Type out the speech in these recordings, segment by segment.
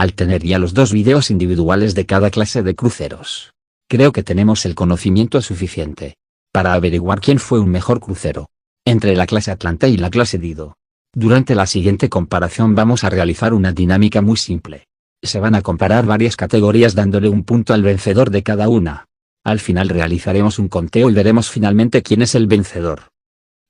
Al tener ya los dos videos individuales de cada clase de cruceros, creo que tenemos el conocimiento suficiente para averiguar quién fue un mejor crucero entre la clase Atlanta y la clase Dido. Durante la siguiente comparación vamos a realizar una dinámica muy simple. Se van a comparar varias categorías dándole un punto al vencedor de cada una. Al final realizaremos un conteo y veremos finalmente quién es el vencedor.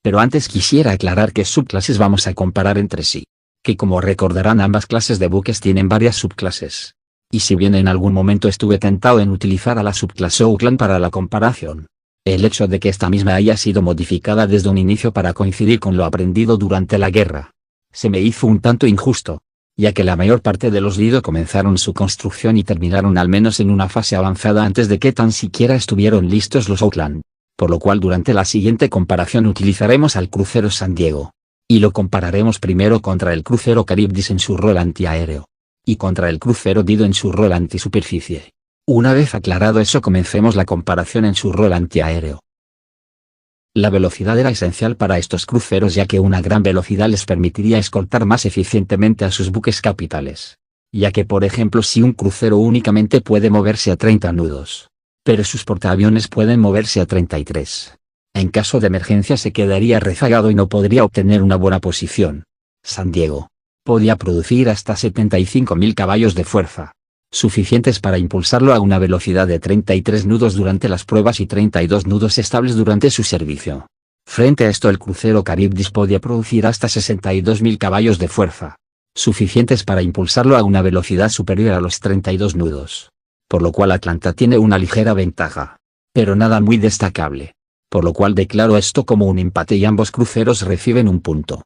Pero antes quisiera aclarar qué subclases vamos a comparar entre sí. Que como recordarán, ambas clases de buques tienen varias subclases. Y si bien en algún momento estuve tentado en utilizar a la subclase Outland para la comparación, el hecho de que esta misma haya sido modificada desde un inicio para coincidir con lo aprendido durante la guerra, se me hizo un tanto injusto, ya que la mayor parte de los Dido comenzaron su construcción y terminaron al menos en una fase avanzada antes de que tan siquiera estuvieron listos los Outland, por lo cual durante la siguiente comparación utilizaremos al crucero San Diego, y lo compararemos primero contra el crucero Charybdis en su rol antiaéreo, y contra el crucero Dido en su rol antisuperficie. Una vez aclarado eso, comencemos la comparación en su rol antiaéreo. La velocidad era esencial para estos cruceros, ya que una gran velocidad les permitiría escoltar más eficientemente a sus buques capitales. Ya que por ejemplo, si un crucero únicamente puede moverse a 30 nudos, pero sus portaaviones pueden moverse a 33. En caso de emergencia se quedaría rezagado y no podría obtener una buena posición. San Diego podía producir hasta 75.000 caballos de fuerza, suficientes para impulsarlo a una velocidad de 33 nudos durante las pruebas y 32 nudos estables durante su servicio. Frente a esto, el crucero Charybdis podía producir hasta 62.000 caballos de fuerza, suficientes para impulsarlo a una velocidad superior a los 32 nudos. Por lo cual Atlanta tiene una ligera ventaja, pero nada muy destacable. Por lo cual declaro esto como un empate y ambos cruceros reciben un punto.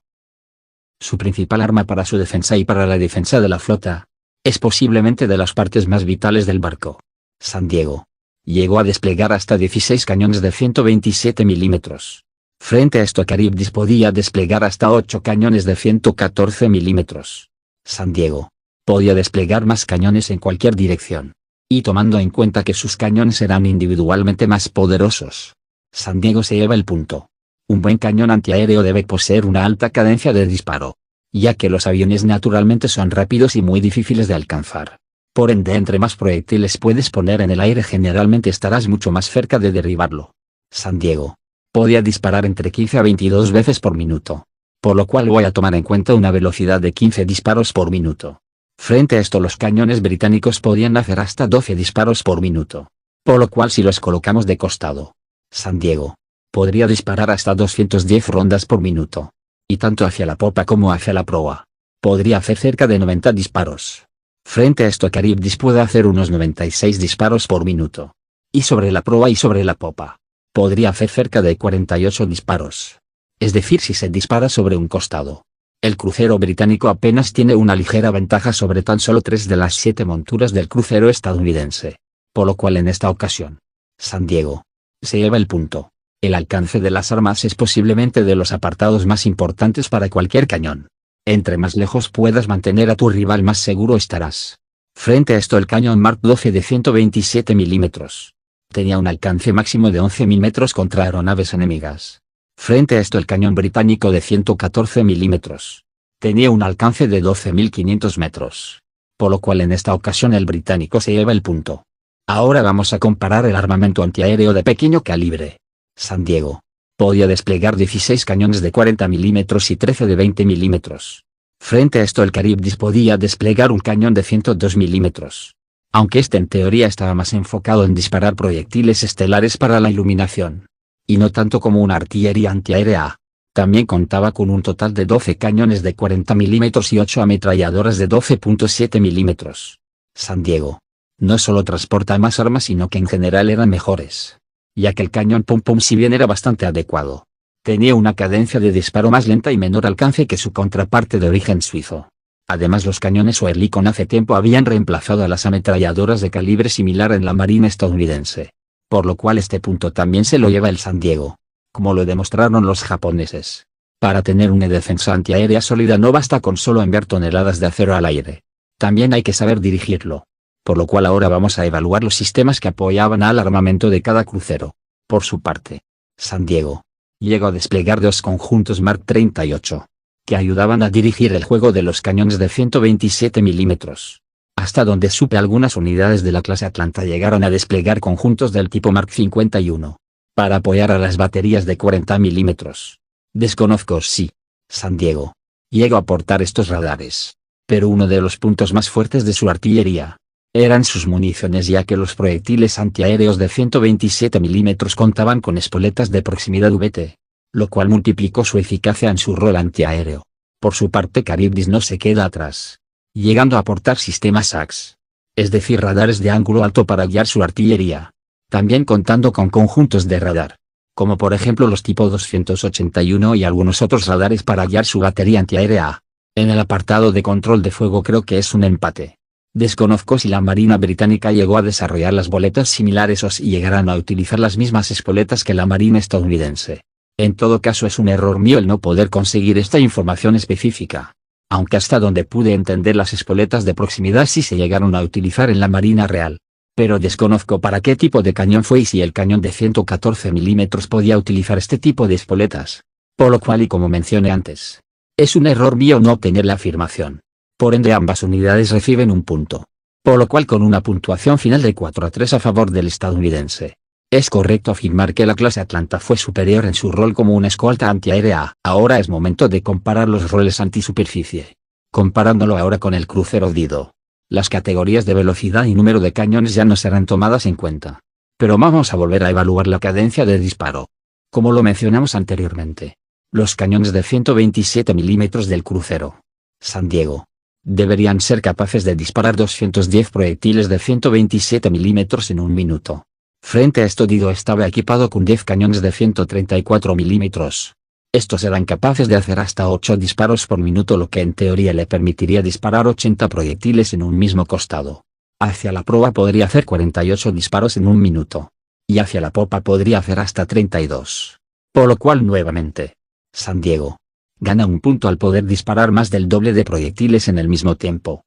Su principal arma para su defensa y para la defensa de la flota es posiblemente de las partes más vitales del barco. San Diego llegó a desplegar hasta 16 cañones de 127 milímetros. Frente a esto, Charybdis podía desplegar hasta 8 cañones de 114 milímetros. San Diego podía desplegar más cañones en cualquier dirección. Y tomando en cuenta que sus cañones eran individualmente más poderosos, San Diego se lleva el punto. Un buen cañón antiaéreo debe poseer una alta cadencia de disparo, ya que los aviones naturalmente son rápidos y muy difíciles de alcanzar. Por ende, entre más proyectiles puedes poner en el aire, generalmente estarás mucho más cerca de derribarlo. San Diego podía disparar entre 15 a 22 veces por minuto, por lo cual voy a tomar en cuenta una velocidad de 15 disparos por minuto. Frente a esto, los cañones británicos podían hacer hasta 12 disparos por minuto, por lo cual si los colocamos de costado, San Diego podría disparar hasta 210 rondas por minuto. Y tanto hacia la popa como hacia la proa podría hacer cerca de 90 disparos. Frente a esto, Charybdis puede hacer unos 96 disparos por minuto. Y sobre la proa y sobre la popa podría hacer cerca de 48 disparos. Es decir, si se dispara sobre un costado, el crucero británico apenas tiene una ligera ventaja sobre tan solo 3 de las 7 monturas del crucero estadounidense. Por lo cual en esta ocasión, San Diego se lleva el punto. El alcance de las armas es posiblemente de los apartados más importantes para cualquier cañón. Entre más lejos puedas mantener a tu rival, más seguro estarás. Frente a esto, el cañón Mark 12 de 127 milímetros tenía un alcance máximo de 11.000 metros contra aeronaves enemigas. Frente a esto, el cañón británico de 114 milímetros tenía un alcance de 12.500 metros. Por lo cual en esta ocasión el británico se lleva el punto. Ahora vamos a comparar el armamento antiaéreo de pequeño calibre. San Diego podía desplegar 16 cañones de 40 milímetros y 13 de 20 milímetros. Frente a esto, el Charybdis podía desplegar un cañón de 102 milímetros. Aunque este en teoría estaba más enfocado en disparar proyectiles estelares para la iluminación, y no tanto como una artillería antiaérea. También contaba con un total de 12 cañones de 40 milímetros y 8 ametralladoras de 12.7 milímetros. San Diego no solo transporta más armas, sino que en general eran mejores, ya que el cañón Pom Pom, si bien era bastante adecuado, tenía una cadencia de disparo más lenta y menor alcance que su contraparte de origen suizo. Además, los cañones Oerlikon hace tiempo habían reemplazado a las ametralladoras de calibre similar en la marina estadounidense, por lo cual este punto también se lo lleva el San Diego, como lo demostraron los japoneses. Para tener una defensa antiaérea sólida no basta con solo enviar toneladas de acero al aire, también hay que saber dirigirlo. Por lo cual ahora vamos a evaluar los sistemas que apoyaban al armamento de cada crucero. Por su parte, San Diego llegó a desplegar 2 conjuntos Mark 38, que ayudaban a dirigir el juego de los cañones de 127 milímetros. Hasta donde supe, algunas unidades de la clase Atlanta llegaron a desplegar conjuntos del tipo Mark 51 para apoyar a las baterías de 40 milímetros. Desconozco si San Diego llegó a aportar estos radares, pero uno de los puntos más fuertes de su artillería eran sus municiones, ya que los proyectiles antiaéreos de 127 milímetros contaban con espoletas de proximidad VT, lo cual multiplicó su eficacia en su rol antiaéreo. Por su parte, Charybdis no se queda atrás, llegando a aportar sistemas AX, es decir, radares de ángulo alto para guiar su artillería, también contando con conjuntos de radar, como por ejemplo los tipo 281 y algunos otros radares para guiar su batería antiaérea. En el apartado de control de fuego creo que es un empate. Desconozco si la Marina británica llegó a desarrollar las boletas similares o si llegarán a utilizar las mismas espoletas que la Marina estadounidense. En todo caso, es un error mío el no poder conseguir esta información específica, aunque hasta donde pude entender, las espoletas de proximidad sí se llegaron a utilizar en la Marina Real. Pero desconozco para qué tipo de cañón fue y si el cañón de 114 milímetros podía utilizar este tipo de espoletas. Por lo cual, y como mencioné antes, es un error mío no obtener la afirmación. Por ende, ambas unidades reciben un punto. Por lo cual, con una puntuación final de 4-3 a favor del estadounidense, es correcto afirmar que la clase Atlanta fue superior en su rol como una escolta antiaérea. Ahora es momento de comparar los roles antisuperficie. Comparándolo ahora con el crucero Dido, las categorías de velocidad y número de cañones ya no serán tomadas en cuenta. Pero vamos a volver a evaluar la cadencia de disparo. Como lo mencionamos anteriormente, los cañones de 127 milímetros del crucero San Diego deberían ser capaces de disparar 210 proyectiles de 127 milímetros en un minuto. Frente a esto, Dido estaba equipado con 10 cañones de 134 milímetros. Estos eran capaces de hacer hasta 8 disparos por minuto, lo que en teoría le permitiría disparar 80 proyectiles en un mismo costado. Hacia la proa podría hacer 48 disparos en un minuto, y hacia la popa podría hacer hasta 32. Por lo cual, nuevamente, San Diego gana un punto al poder disparar más del doble de proyectiles en el mismo tiempo.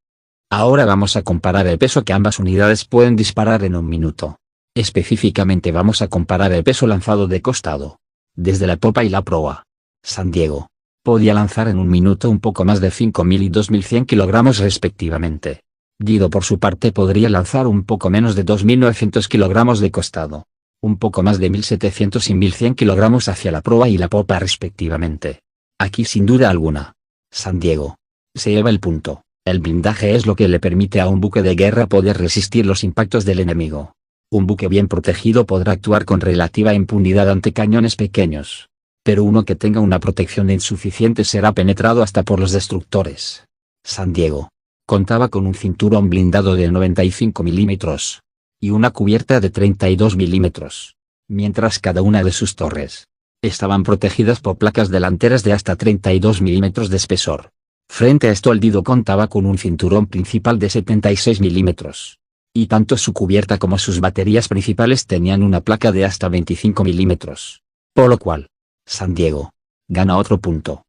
Ahora vamos a comparar el peso que ambas unidades pueden disparar en un minuto. Específicamente vamos a comparar el peso lanzado de costado, desde la popa y la proa. San Diego podía lanzar en un minuto un poco más de 5.000 y 2.100 kilogramos respectivamente. Dido por su parte podría lanzar un poco menos de 2.900 kilogramos de costado, un poco más de 1.700 y 1.100 kilogramos hacia la proa y la popa respectivamente. Aquí sin duda alguna, San Diego se lleva el punto. El blindaje es lo que le permite a un buque de guerra poder resistir los impactos del enemigo. Un buque bien protegido podrá actuar con relativa impunidad ante cañones pequeños, pero uno que tenga una protección insuficiente será penetrado hasta por los destructores. San Diego contaba con un cinturón blindado de 95 milímetros y una cubierta de 32 milímetros, mientras cada una de sus torres estaban protegidas por placas delanteras de hasta 32 milímetros de espesor. Frente a esto, el Dido contaba con un cinturón principal de 76 milímetros, y tanto su cubierta como sus baterías principales tenían una placa de hasta 25 milímetros. Por lo cual, San Diego gana otro punto.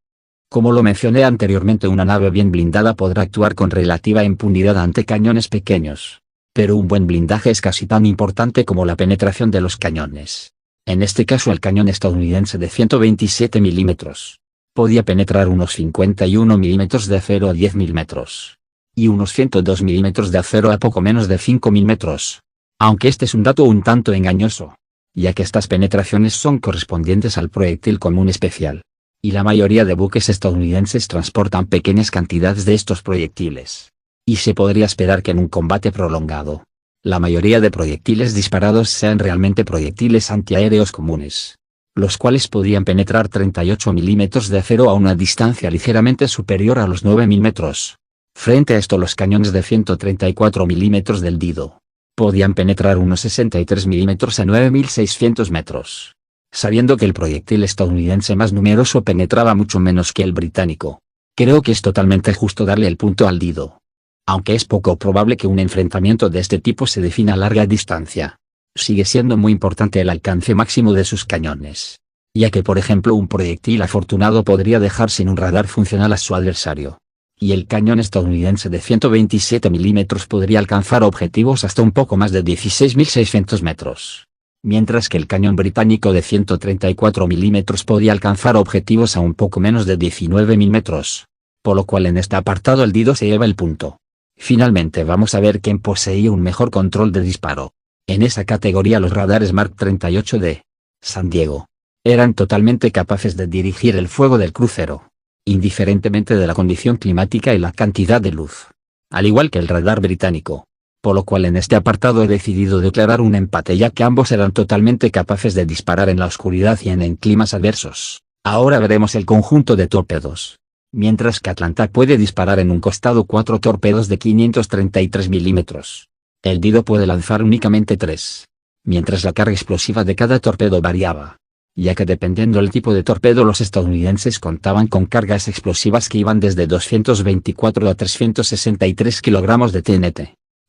Como lo mencioné anteriormente, una nave bien blindada podrá actuar con relativa impunidad ante cañones pequeños, pero un buen blindaje es casi tan importante como la penetración de los cañones. En este caso, el cañón estadounidense de 127 milímetros podía penetrar unos 51 milímetros de acero a 10.000 metros, y unos 102 milímetros de acero a poco menos de 5.000 metros. Aunque este es un dato un tanto engañoso, ya que estas penetraciones son correspondientes al proyectil común especial, y la mayoría de buques estadounidenses transportan pequeñas cantidades de estos proyectiles, y se podría esperar que en un combate prolongado, la mayoría de proyectiles disparados sean realmente proyectiles antiaéreos comunes, los cuales podrían penetrar 38 milímetros de acero a una distancia ligeramente superior a los 9.000 metros. Frente a esto, los cañones de 134 milímetros del Dido podían penetrar unos 63 milímetros a 9.600 metros. Sabiendo que el proyectil estadounidense más numeroso penetraba mucho menos que el británico, creo que es totalmente justo darle el punto al Dido. Aunque es poco probable que un enfrentamiento de este tipo se defina a larga distancia, sigue siendo muy importante el alcance máximo de sus cañones, ya que por ejemplo un proyectil afortunado podría dejar sin un radar funcional a su adversario, y el cañón estadounidense de 127 milímetros podría alcanzar objetivos hasta un poco más de 16.600 metros, mientras que el cañón británico de 134 milímetros podía alcanzar objetivos a un poco menos de 19.000 metros, por lo cual en este apartado el Dido se lleva el punto. Finalmente vamos a ver quién poseía un mejor control de disparo. En esa categoría los radares Mark 38 de San Diego eran totalmente capaces de dirigir el fuego del crucero, indiferentemente de la condición climática y la cantidad de luz, al igual que el radar británico. Por lo cual en este apartado he decidido declarar un empate ya que ambos eran totalmente capaces de disparar en la oscuridad y en climas adversos. Ahora veremos el conjunto de torpedos. Mientras que Atlanta puede disparar en un costado 4 torpedos de 533 milímetros. El Dido puede lanzar únicamente 3. Mientras la carga explosiva de cada torpedo variaba, ya que dependiendo del tipo de torpedo los estadounidenses contaban con cargas explosivas que iban desde 224 a 363 kilogramos de TNT,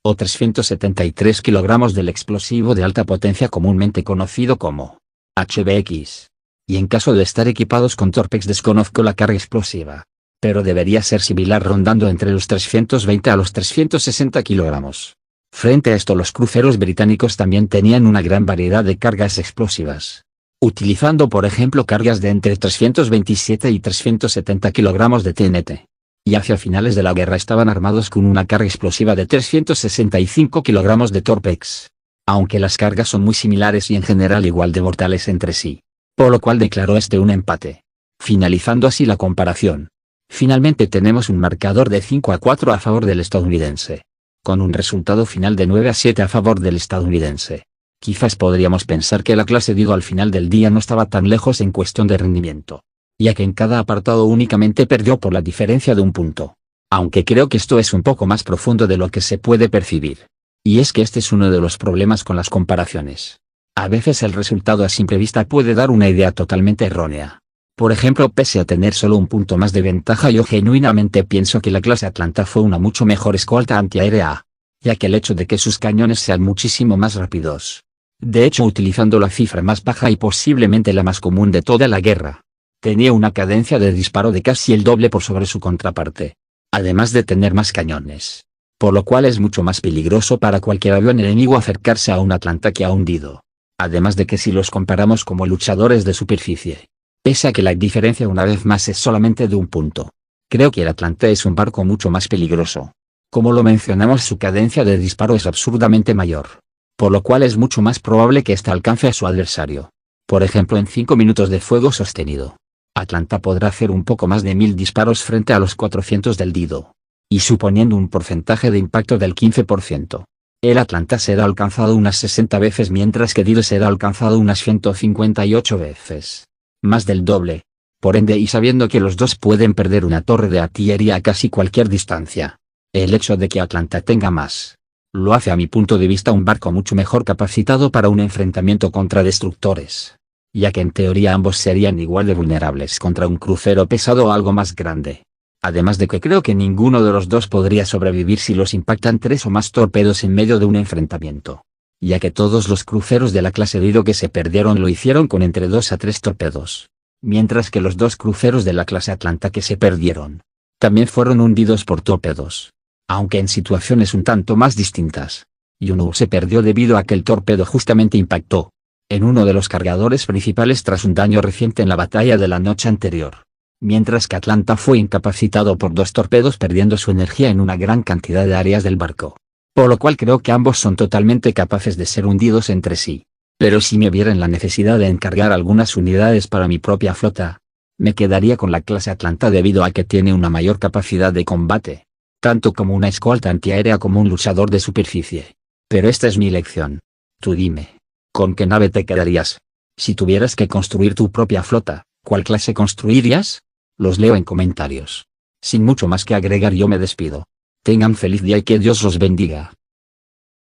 o 373 kilogramos del explosivo de alta potencia comúnmente conocido como HBX. Y en caso de estar equipados con Torpex desconozco la carga explosiva, pero debería ser similar rondando entre los 320 a los 360 kilogramos. Frente a esto los cruceros británicos también tenían una gran variedad de cargas explosivas, utilizando por ejemplo cargas de entre 327 y 370 kilogramos de TNT. Y hacia finales de la guerra estaban armados con una carga explosiva de 365 kilogramos de Torpex. Aunque las cargas son muy similares y en general igual de mortales entre sí. Por lo cual declaró este un empate. Finalizando así la comparación. Finalmente tenemos un marcador de 5-4 a favor del estadounidense. Con un resultado final de 9-7 a favor del estadounidense. Quizás podríamos pensar que la clase Dido al final del día no estaba tan lejos en cuestión de rendimiento, ya que en cada apartado únicamente perdió por la diferencia de un punto. Aunque creo que esto es un poco más profundo de lo que se puede percibir. Y es que este es uno de los problemas con las comparaciones. A veces el resultado a simple vista puede dar una idea totalmente errónea. Por ejemplo, pese a tener solo un punto más de ventaja, yo genuinamente pienso que la clase Atlanta fue una mucho mejor escolta antiaérea, ya que el hecho de que sus cañones sean muchísimo más rápidos. De hecho, utilizando la cifra más baja y posiblemente la más común de toda la guerra, tenía una cadencia de disparo de casi el doble por sobre su contraparte, además de tener más cañones. Por lo cual es mucho más peligroso para cualquier avión enemigo acercarse a un Atlanta que a un Dido. Además de que si los comparamos como luchadores de superficie, pese a que la diferencia una vez más es solamente de un punto, creo que el Atlanta es un barco mucho más peligroso. Como lo mencionamos, su cadencia de disparo es absurdamente mayor, por lo cual es mucho más probable que éste alcance a su adversario. Por ejemplo, en 5 minutos de fuego sostenido, Atlanta podrá hacer un poco más de 1000 disparos frente a los 400 del Dido, y suponiendo un porcentaje de impacto del 15%. El Atlanta será alcanzado unas 60 veces mientras que Dido será alcanzado unas 158 veces. Más del doble. Por ende, y sabiendo que los dos pueden perder una torre de artillería a casi cualquier distancia, el hecho de que Atlanta tenga más, lo hace a mi punto de vista un barco mucho mejor capacitado para un enfrentamiento contra destructores, ya que en teoría ambos serían igual de vulnerables contra un crucero pesado o algo más grande. Además de que creo que ninguno de los dos podría sobrevivir si los impactan 3 o más torpedos en medio de un enfrentamiento, ya que todos los cruceros de la clase Dido que se perdieron lo hicieron con entre 2 a 3 torpedos, mientras que los 2 cruceros de la clase Atlanta que se perdieron, también fueron hundidos por torpedos, aunque en situaciones un tanto más distintas, y uno se perdió debido a que el torpedo justamente impactó en uno de los cargadores principales tras un daño reciente en la batalla de la noche anterior. Mientras que Atlanta fue incapacitado por 2 torpedos perdiendo su energía en una gran cantidad de áreas del barco. Por lo cual creo que ambos son totalmente capaces de ser hundidos entre sí. Pero si me viera en la necesidad de encargar algunas unidades para mi propia flota, me quedaría con la clase Atlanta debido a que tiene una mayor capacidad de combate, tanto como una escolta antiaérea como un luchador de superficie. Pero esta es mi elección. Tú dime, ¿con qué nave te quedarías? Si tuvieras que construir tu propia flota, ¿cuál clase construirías? Los leo en comentarios. Sin mucho más que agregar, yo me despido. Tengan feliz día y que Dios los bendiga.